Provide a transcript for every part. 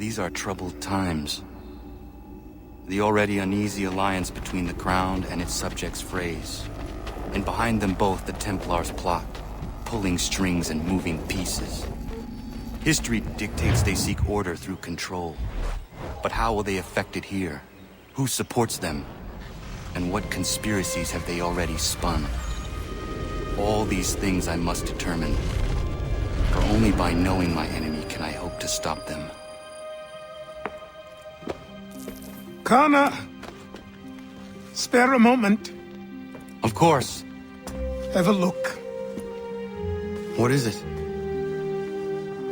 These are troubled times. The already uneasy alliance between the Crown and its subjects frays. And behind them both the Templars plot, pulling strings and moving pieces. History dictates they seek order through control. But how will they affect it here? Who supports them? And what conspiracies have they already spun? All these things I must determine. For only by knowing my enemy can I hope to stop them. Connor! Spare a moment. Of course. Have a look. What is it?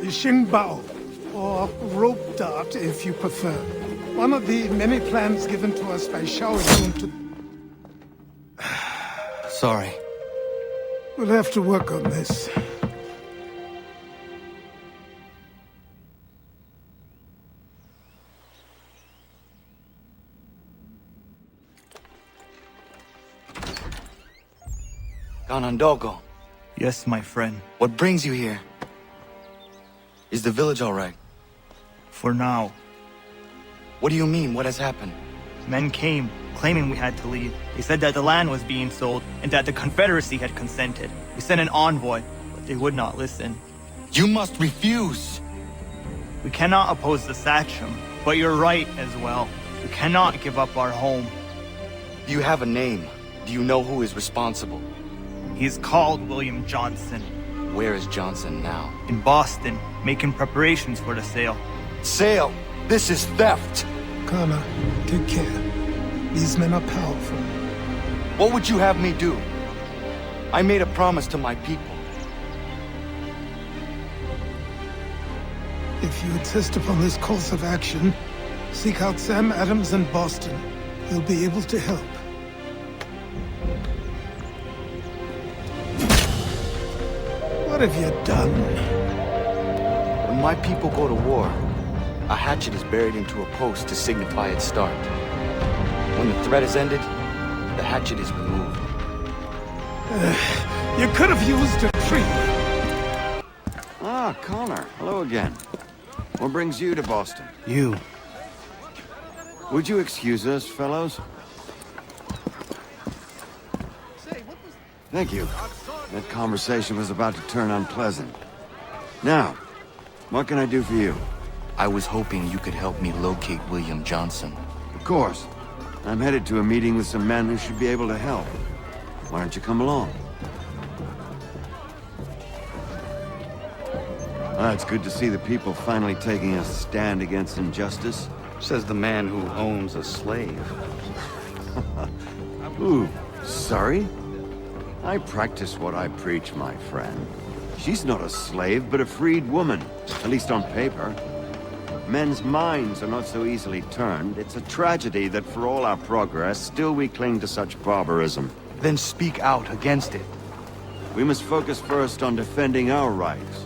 The Xingbao, or rope dart if you prefer. One of the many plans given to us by Xiao to... Sorry. We'll have to work on this. Ganondogo, Yes, my friend. what brings you here? Is the village all right? For now. What do you mean? What has happened? Men came, claiming we had to leave. They said that the land was being sold, and that the Confederacy had consented. We sent an envoy, but they would not listen. You must refuse! We cannot oppose the Sachem, but you're right as well. We cannot give up our home. Do you have a name? Do you know who is responsible? He is called William Johnson. Where is Johnson now? In Boston, making preparations for the sale. Sale! This is theft! Connor, take care. These men are powerful. What would you have me do? I made a promise to my people. If you insist upon this course of action, seek out Sam Adams in Boston. He'll be able to help. What have you done? When my people go to war, a hatchet is buried into a post to signify its start. When the threat is ended, the hatchet is removed. You could have used a tree. Ah, Connor. Hello again. What brings you to Boston? You. Would you excuse us, fellows? Thank you. That conversation was about to turn unpleasant. Now, what can I do for you? I was hoping you could help me locate William Johnson. Of course. I'm headed to a meeting with some men who should be able to help. Why don't you come along? It's good to see the people finally taking a stand against injustice. Says the man who owns a slave. Ooh, sorry? I practice what I preach, my friend. She's not a slave, but a freed woman, at least on paper. Men's minds are not so easily turned. It's a tragedy that for all our progress, still we cling to such barbarism. Then speak out against it. We must focus first on defending our rights.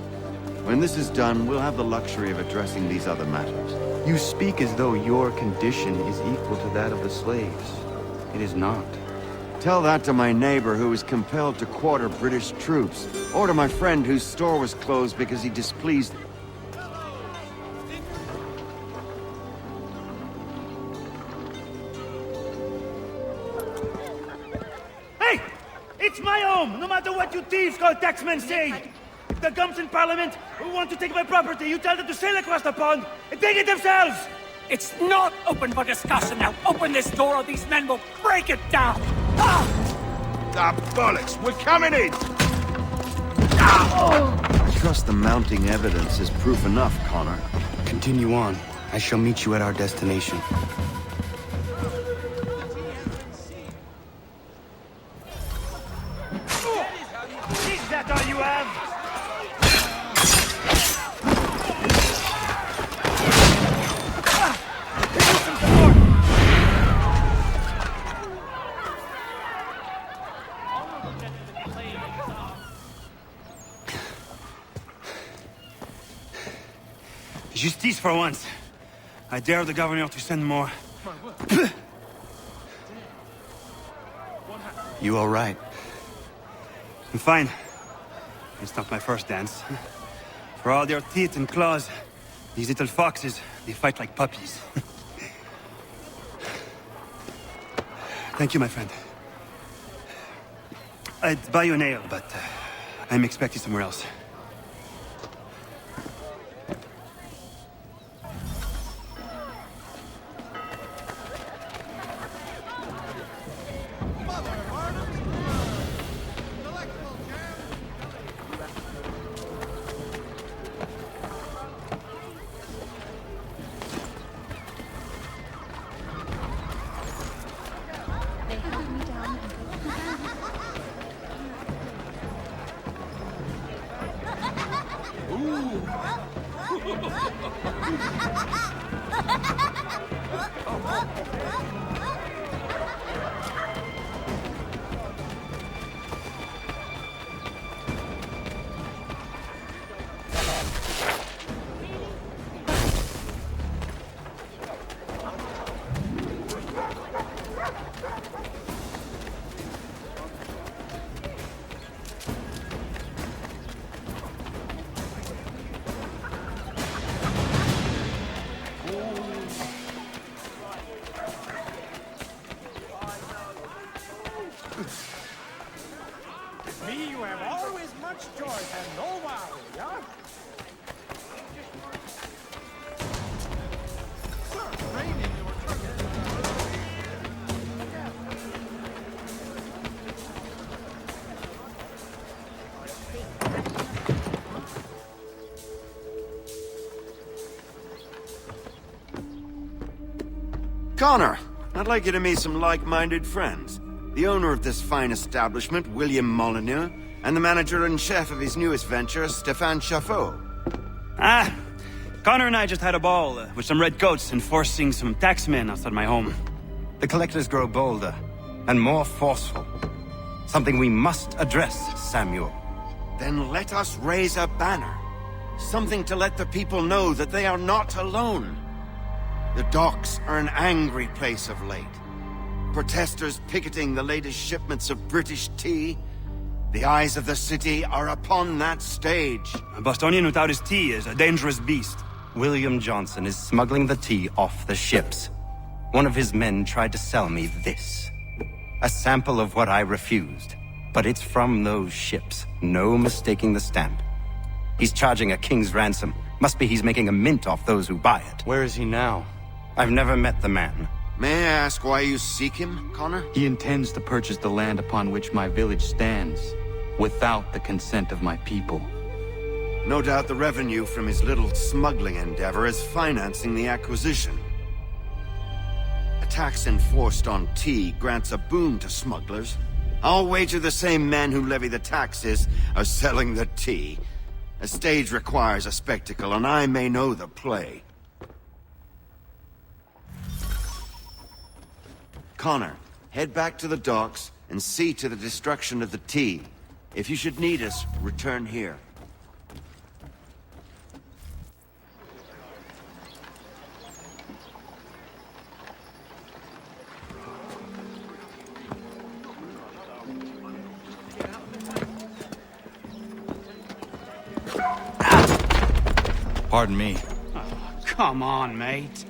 When this is done, we'll have the luxury of addressing these other matters. You speak as though your condition is equal to that of the slaves. It is not. Tell that to my neighbor who was compelled to quarter British troops, or to my friend whose store was closed because he displeased... Hey! It's my home, no matter what you thieves called taxmen say! If the gums in Parliament who want to take my property, you tell them to sail across the pond and take it themselves! It's not open for discussion now. Open this door or these men will break it down. Ah! Ah, bollocks! We're coming in! I trust the mounting evidence is proof enough, Connor. Continue on. I shall meet you at our destination. Is that all you have? Justice for once. I dare the governor to send more. You all right? I'm fine. It's not my first dance. For all their teeth and claws, These little foxes, they fight like puppies. Thank you, my friend. I'd buy you an ale, but I'm expecting somewhere else. They held me down Me, you have always much joy and no worry, yeah? Connor, I'd like you to meet some like-minded friends. The owner of this fine establishment, William Molyneux, and the manager and chef of his newest venture, Stéphane Chaffeau. Ah, Connor and I just had a ball with some redcoats enforcing some taxmen outside my home. The collectors grow bolder and more forceful. Something we must address, Samuel. Then let us raise a banner. Something to let the people know that they are not alone. The docks are an angry place of late. Protesters picketing the latest shipments of British tea. The eyes of the city are upon that stage. A Bostonian without his tea is a dangerous beast. William Johnson is smuggling the tea off the ships. One of his men tried to sell me this. A sample of what I refused. But it's from those ships. No mistaking the stamp. He's charging a king's ransom. Must be he's making a mint off those who buy it. Where is he now? I've never met the man. May I ask why you seek him, Connor? He intends to purchase the land upon which my village stands, without the consent of my people. No doubt the revenue from his little smuggling endeavor is financing the acquisition. A tax enforced on tea grants a boon to smugglers. I'll wager the same men who levy the taxes are selling the tea. A stage requires a spectacle, and I may know the play. Connor, head back to the docks and see to the destruction of the tea. If you should need us, return here. Pardon me. Come on, mate.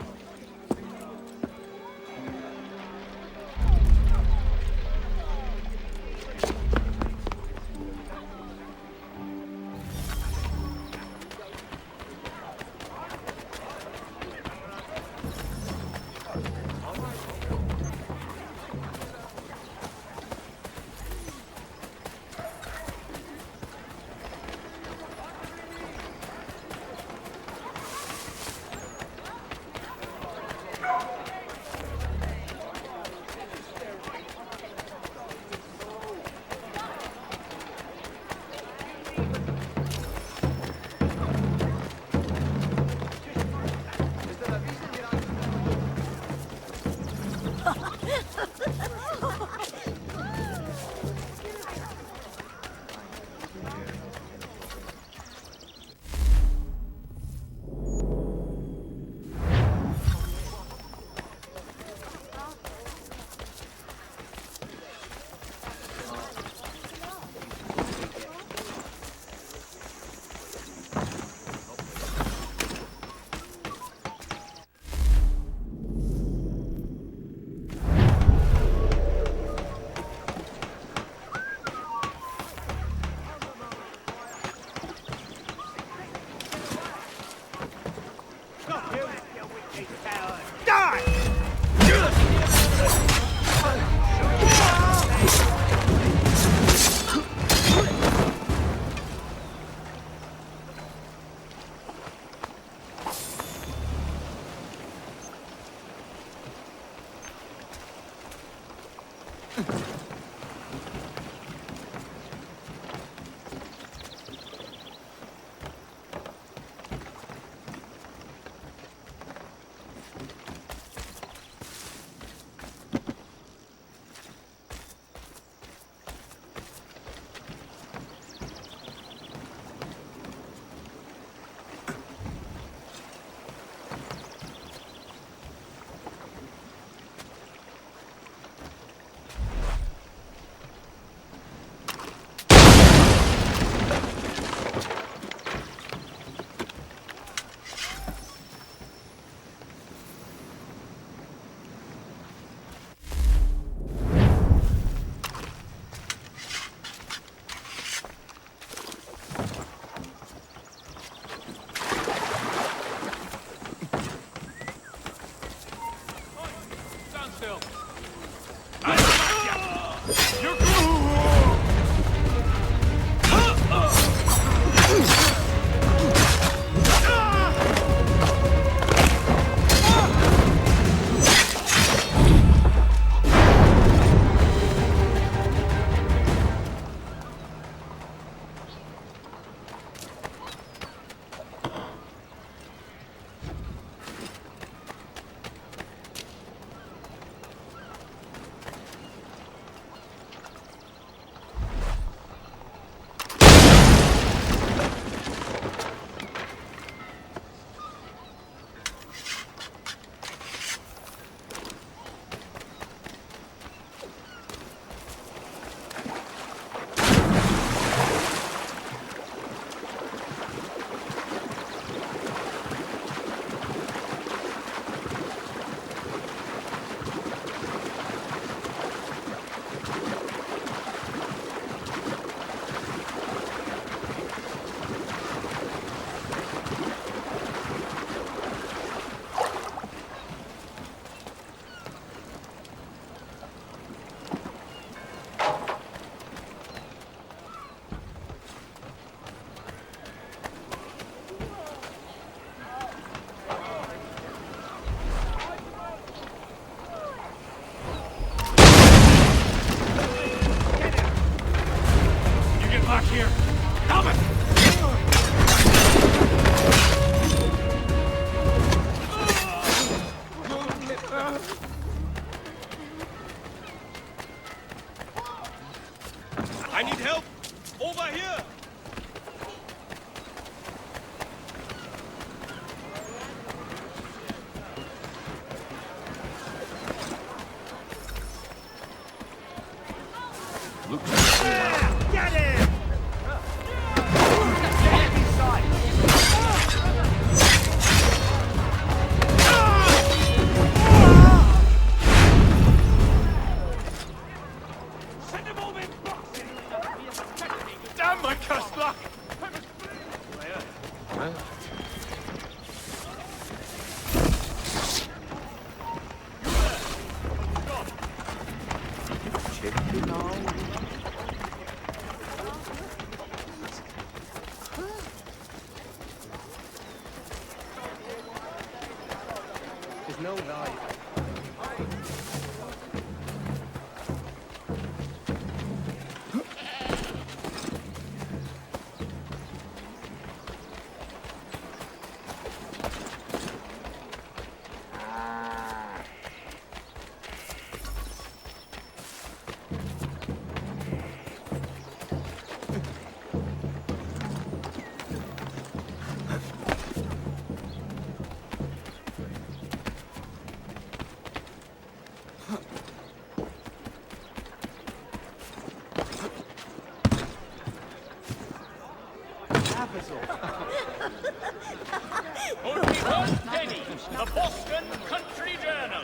Only one penny. The Boston Country Journal.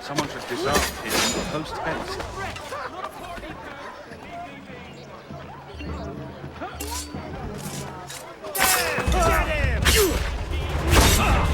Someone should disarm him post haste. Get him!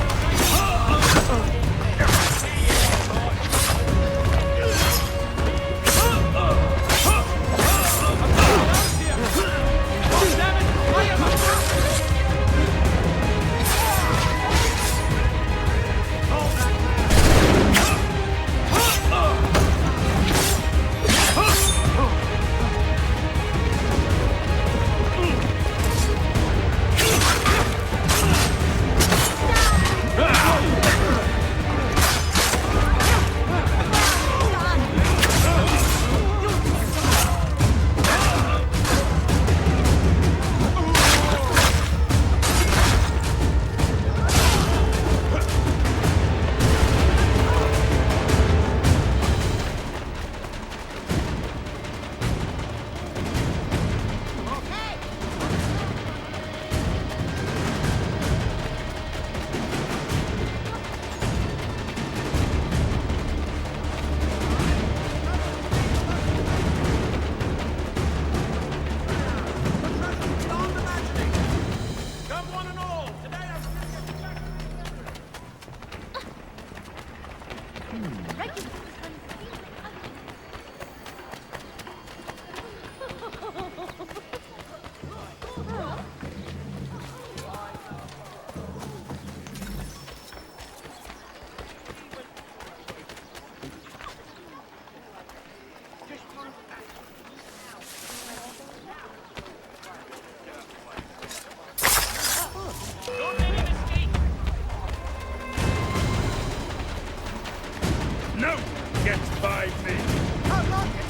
Don't let him escape! No! Get by me! How long